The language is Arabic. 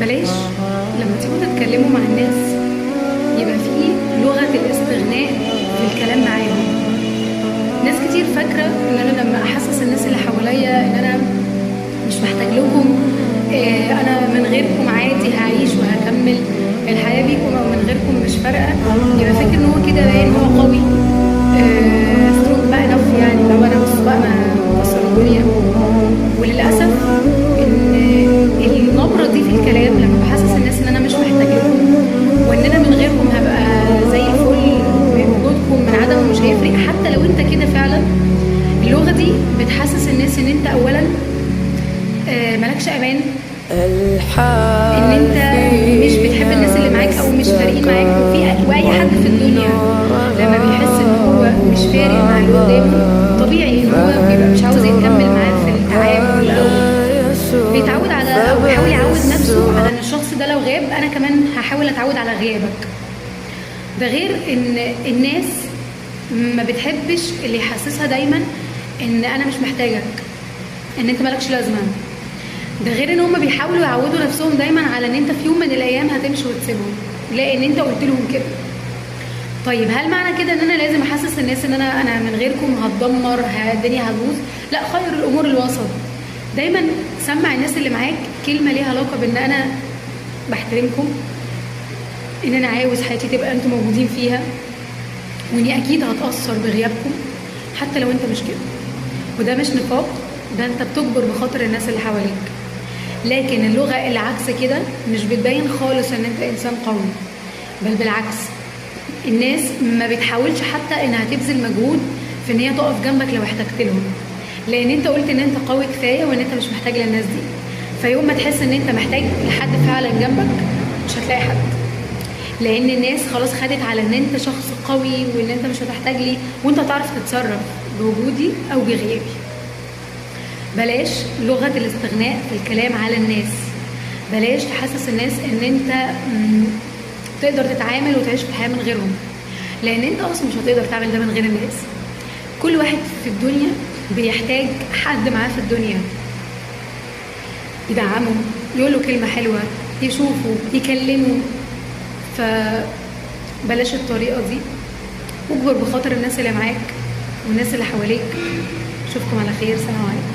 بلاش لما تيجوا تتكلموا مع الناس يبقى في لغة الاستغناء في الكلام معاهم. ناس كتير فاكرة ان انا لما احسس الناس اللي حواليا ان انا مش محتاج لكم، انا من غيركم عادي هعيش وهكمل الحياة بيكم او من غيركم مش فارقة، يبقى فاكر ان هو كده باين هو قوي، سترونج بقى نف، يعني لو انا بص بقى انا مكسر الدنيا. وللاسف ان النبرة دي في الكلام لما بحسس الناس ان انا مش محتاج لكم وان انا من غيركم هبقى زي الفل، وجودكم من عدمه مش هيفرق حتى لو انت كده فعلا، اللغة دي بتحسس الناس ان انت اولا مالكش امان، ان انت مش بتحب الناس اللي معاك او مش فارقين معاك. واي حد في الدنيا لما بيحس ان هو مش فارق مع اللي قدامه طبيعي ان هو بيبقى مش عاوز يكمل معاه في التعامل، او بيتعود على او بيحاول يعود نفسه على ان الشخص ده لو غاب انا كمان هحاول اتعود على غيابك. ده غير ان الناس ما بتحبش اللي يحسسها دايما ان انا مش محتاجك، ان انت مالكش لازمه. ده غير ان هم بيحاولوا يعودوا نفسهم دايما على ان انت في يوم من الايام هتمشي وتسيبهم لان انت قلت لهم كده. طيب هل معنى كده ان انا لازم احسس الناس ان انا من غيركم هتدمر، الدنيا هتبوظ؟ لا، خير الامور الوسط. دايما سمع الناس اللي معاك كلمه ليها علاقه بان انا بحترمكم، ان انا عاوز حياتي تبقى انتم موجودين فيها، واني اكيد هتاثر بغيابكم حتى لو انت مش كده. وده مش نفاق، ده انت بتجبر بخاطر الناس اللي حواليك. لكن اللغه اللي عكس كده مش بتبين خالص ان انت انسان قوي، بل بالعكس الناس ما بتحاولش حتى انها تبذل مجهود في ان هي تقف جنبك لو احتجت لهم، لان انت قلت ان انت قوي كفايه وان انت مش محتاج للناس دي. فيوم ما تحس ان انت محتاج لحد فعلا جنبك مش هتلاقي حد، لان الناس خلاص خدت على ان انت شخص قوي وان انت مش هتحتاج لي وانت تعرف تتصرف بوجودي او بغيابي. بلاش لغة الاستغناء في الكلام على الناس، بلاش تحسس الناس ان انت تقدر تتعامل وتعيش في الحياة من غيرهم، لان انت اصلا مش هتقدر تعمل ده من غير الناس. كل واحد في الدنيا بيحتاج حد معاه في الدنيا يدعمه، يقول له كلمة حلوة، يشوفه، يكلمه. فبلاش الطريقة دي، واجبر بخاطر الناس اللي معاك والناس اللي حواليك. اشوفكم على خير، سلام عليكم.